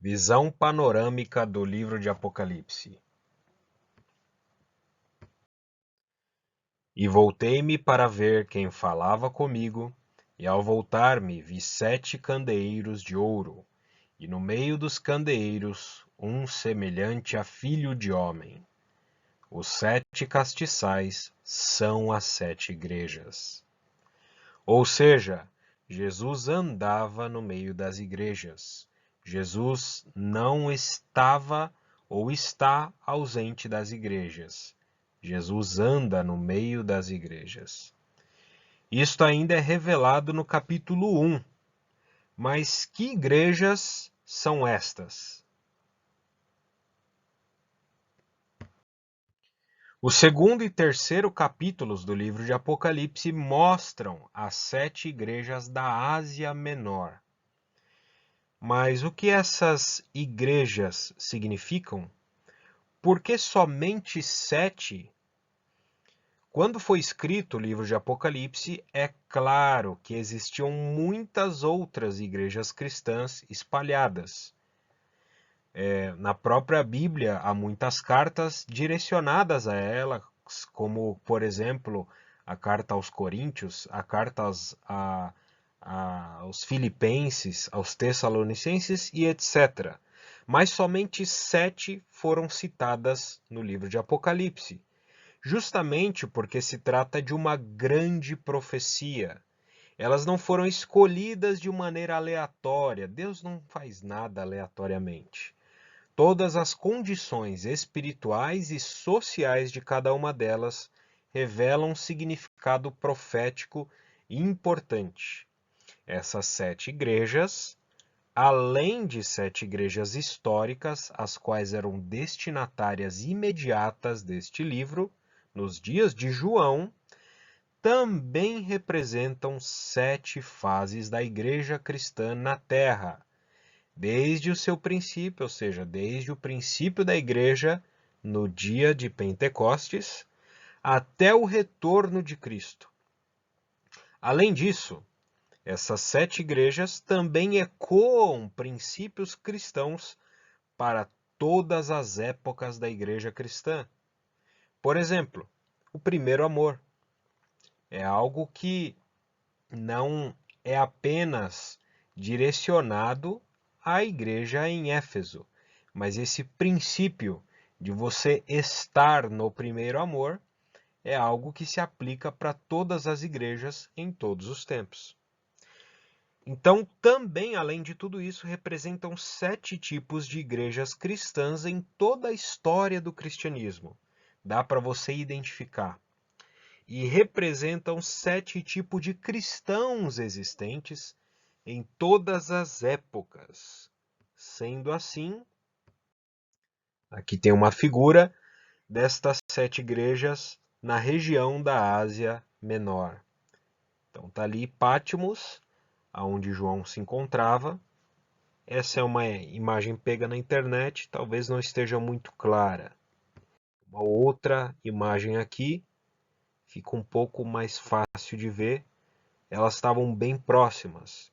Visão panorâmica do livro de Apocalipse. E voltei-me para ver quem falava comigo, e ao voltar-me vi 7 candeeiros de ouro, e no meio dos candeeiros um semelhante a filho de homem. Os 7 castiçais são as 7 igrejas. Ou seja, Jesus andava no meio das igrejas. Jesus não estava ou está ausente das igrejas. Jesus anda no meio das igrejas. Isto ainda é revelado no capítulo 1. Mas que igrejas são estas? O segundo e terceiro capítulos do livro de Apocalipse mostram as 7 igrejas da Ásia Menor. Mas o que essas igrejas significam? Por que somente 7? Quando foi escrito o livro de Apocalipse, é claro que existiam muitas outras igrejas cristãs espalhadas. Na própria Bíblia há muitas cartas direcionadas a elas, como, por exemplo, a carta aos Coríntios, a carta aos Filipenses, aos Tessalonicenses e etc. Mas somente 7 foram citadas no livro de Apocalipse, justamente porque se trata de uma grande profecia. Elas não foram escolhidas de maneira aleatória. Deus não faz nada aleatoriamente. Todas as condições espirituais e sociais de cada uma delas revelam um significado profético importante. Essas 7 igrejas, além de 7 igrejas históricas, as quais eram destinatárias imediatas deste livro, nos dias de João, também representam 7 fases da igreja cristã na Terra, desde o seu princípio, ou seja, desde o princípio da igreja no dia de Pentecostes, até o retorno de Cristo. Além disso, essas 7 igrejas também ecoam princípios cristãos para todas as épocas da igreja cristã. Por exemplo, o primeiro amor é algo que não é apenas direcionado à igreja em Éfeso, mas esse princípio de você estar no primeiro amor é algo que se aplica para todas as igrejas em todos os tempos. Então, também, além de tudo isso, representam 7 tipos de igrejas cristãs em toda a história do cristianismo. Dá para você identificar. E representam 7 tipos de cristãos existentes em todas as épocas. Sendo assim, aqui tem uma figura destas 7 igrejas na região da Ásia Menor. Então está ali Patmos, aonde João se encontrava. Essa é uma imagem pega na internet, talvez não esteja muito clara. Uma outra imagem aqui fica um pouco mais fácil de ver. Elas estavam bem próximas.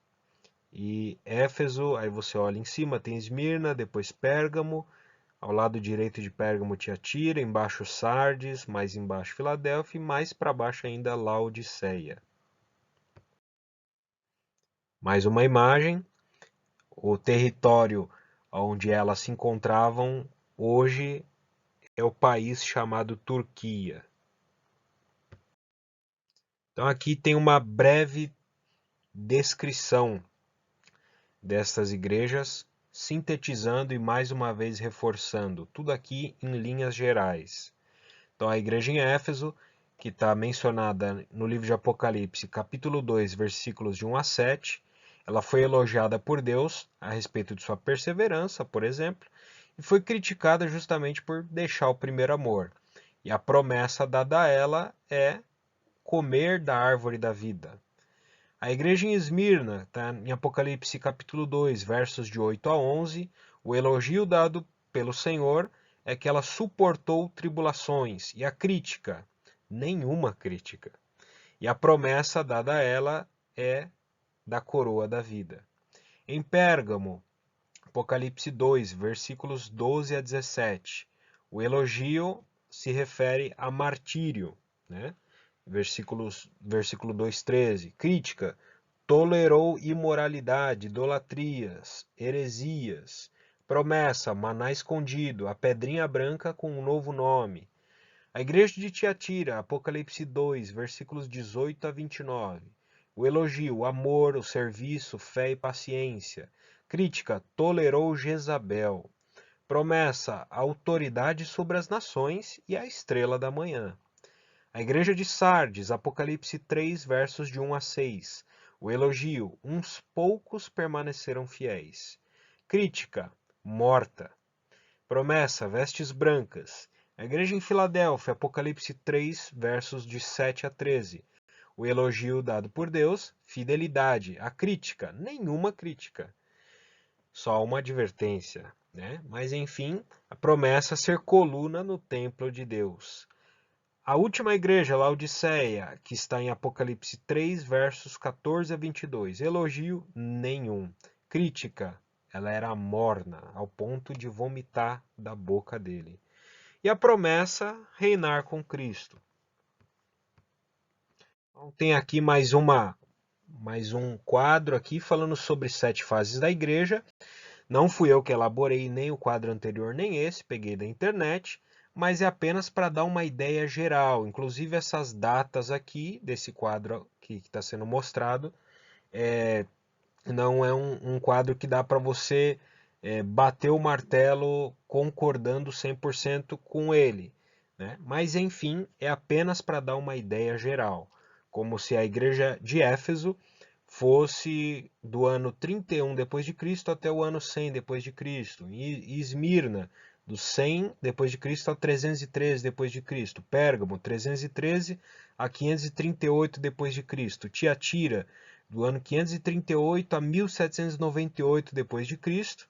E Éfeso, aí você olha em cima, tem Esmirna, depois Pérgamo, ao lado direito de Pérgamo Tiatira, embaixo Sardes, mais embaixo Filadélfia e mais para baixo ainda Laodiceia. Mais uma imagem, o território onde elas se encontravam hoje é o país chamado Turquia. Então aqui tem uma breve descrição destas igrejas, sintetizando e mais uma vez reforçando, tudo aqui em linhas gerais. Então a igreja em Éfeso, que está mencionada no livro de Apocalipse, capítulo 2, versículos de 1 a 7, ela foi elogiada por Deus a respeito de sua perseverança, por exemplo, e foi criticada justamente por deixar o primeiro amor. E a promessa dada a ela é comer da árvore da vida. A igreja em Esmirna, tá? Em Apocalipse capítulo 2, versos de 8 a 11, o elogio dado pelo Senhor é que ela suportou tribulações, e a crítica, nenhuma crítica. E a promessa dada a ela é da coroa da vida. Em Pérgamo, Apocalipse 2, versículos 12 a 17. O elogio se refere a martírio, né? Versículo 2, 13. Crítica: tolerou imoralidade, idolatrias, heresias. Promessa: maná escondido, a pedrinha branca com um novo nome. A igreja de Tiatira, Apocalipse 2, versículos 18 a 29. O elogio: o amor, o serviço, fé e paciência. Crítica: tolerou Jezabel. Promessa: a autoridade sobre as nações e a estrela da manhã. A igreja de Sardes, Apocalipse 3, versos de 1 a 6. O elogio: uns poucos permaneceram fiéis. Crítica: morta. Promessa: vestes brancas. A igreja em Filadélfia, Apocalipse 3, versos de 7 a 13. O elogio dado por Deus: fidelidade. A crítica: nenhuma crítica. Só uma advertência, né? Mas enfim, a promessa: ser coluna no templo de Deus. A última igreja, Laodiceia, que está em Apocalipse 3, versos 14 a 22. Elogio: nenhum. Crítica: ela era morna, ao ponto de vomitar da boca dele. E a promessa: reinar com Cristo. Então, tem aqui mais um quadro aqui falando sobre 7 fases da igreja. Não fui eu que elaborei nem o quadro anterior nem esse, peguei da internet, mas é apenas para dar uma ideia geral. Inclusive essas datas aqui desse quadro que está sendo mostrado, não é um quadro que dá para você bater o martelo concordando 100% com ele, né? Mas enfim, é apenas para dar uma ideia geral, como se a igreja de Éfeso fosse do ano 31 depois de Cristo até o ano 100 depois de Cristo, e Esmirna do 100 depois de Cristo a 313 depois de Cristo, Pérgamo 313 a 538 depois de Cristo, Tiatira do ano 538 a 1798 depois de Cristo,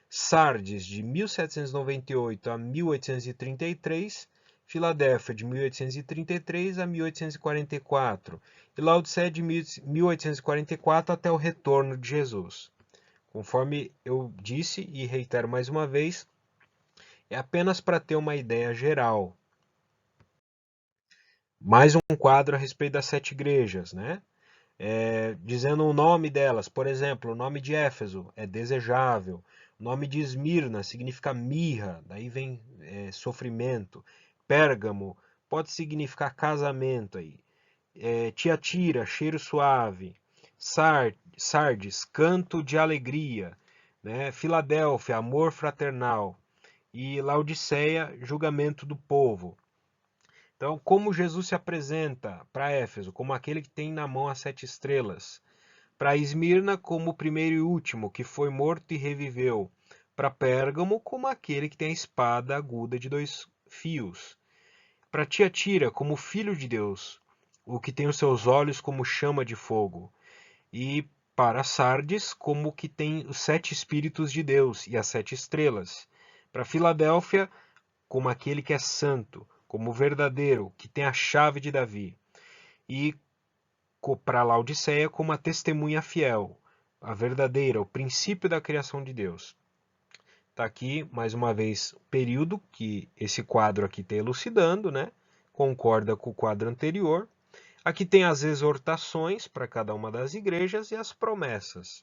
Sardes de 1798 a 1833, Filadélfia de 1833 a 1844 e Laodiceia de 1844 até o retorno de Jesus. Conforme eu disse e reitero mais uma vez, é apenas para ter uma ideia geral. Mais um quadro a respeito das 7 igrejas, né? Dizendo o nome delas. Por exemplo, o nome de Éfeso é desejável. O nome de Esmirna significa mirra, daí vem sofrimento. Pérgamo pode significar casamento aí. Tiatira, cheiro suave. Sardes, canto de alegria. Né? Filadélfia, amor fraternal. E Laodiceia, julgamento do povo. Então, como Jesus se apresenta para Éfeso? Como aquele que tem na mão as 7 estrelas. Para Esmirna, como o primeiro e último, que foi morto e reviveu. Para Pérgamo, como aquele que tem a espada aguda de 2 fios. Para Tiatira, como filho de Deus, o que tem os seus olhos como chama de fogo. E para Sardes, como o que tem os 7 espíritos de Deus e as 7 estrelas. Para Filadélfia, como aquele que é santo, como o verdadeiro, que tem a chave de Davi. E para Laodiceia como a testemunha fiel, a verdadeira, o princípio da criação de Deus. Está aqui, mais uma vez, o período que esse quadro aqui está elucidando, né? Concorda com o quadro anterior. Aqui tem as exortações para cada uma das igrejas e as promessas.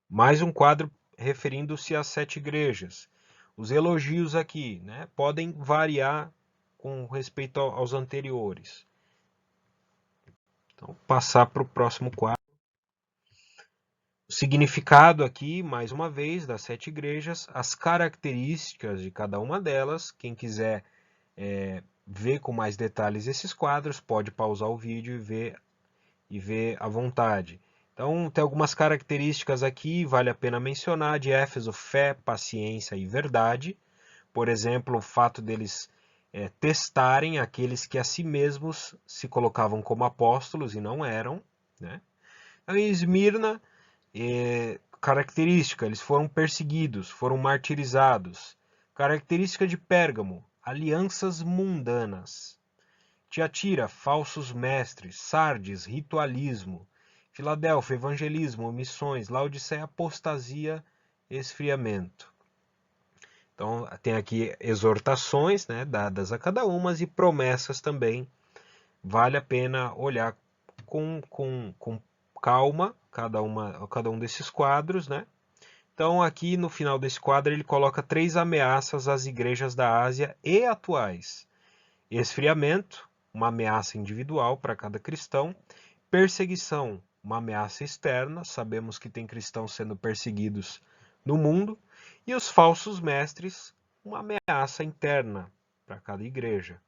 Mais um quadro referindo-se às 7 igrejas. Os elogios aqui, né, podem variar com respeito aos anteriores. Então, passar para o próximo quadro. O significado aqui, mais uma vez, das 7 igrejas, as características de cada uma delas. Quem quiser ver com mais detalhes esses quadros, pode pausar o vídeo e ver à vontade. Então, tem algumas características aqui, vale a pena mencionar, de Éfeso: fé, paciência e verdade. Por exemplo, o fato deles testarem aqueles que a si mesmos se colocavam como apóstolos e não eram, né? Em Esmirna, característica: eles foram perseguidos, foram martirizados. Característica de Pérgamo: alianças mundanas. Tiatira, falsos mestres. Sardes, ritualismo. Filadélfia, evangelismo, missões. Laodiceia, apostasia, esfriamento. Então, tem aqui exortações, né, dadas a cada uma e promessas também. Vale a pena olhar com calma cada um desses quadros, né? Então, aqui no final desse quadro, ele coloca 3 ameaças às igrejas da Ásia e atuais: esfriamento, uma ameaça individual para cada cristão; perseguição, uma ameaça externa, sabemos que tem cristãos sendo perseguidos no mundo; e os falsos mestres, uma ameaça interna para cada igreja.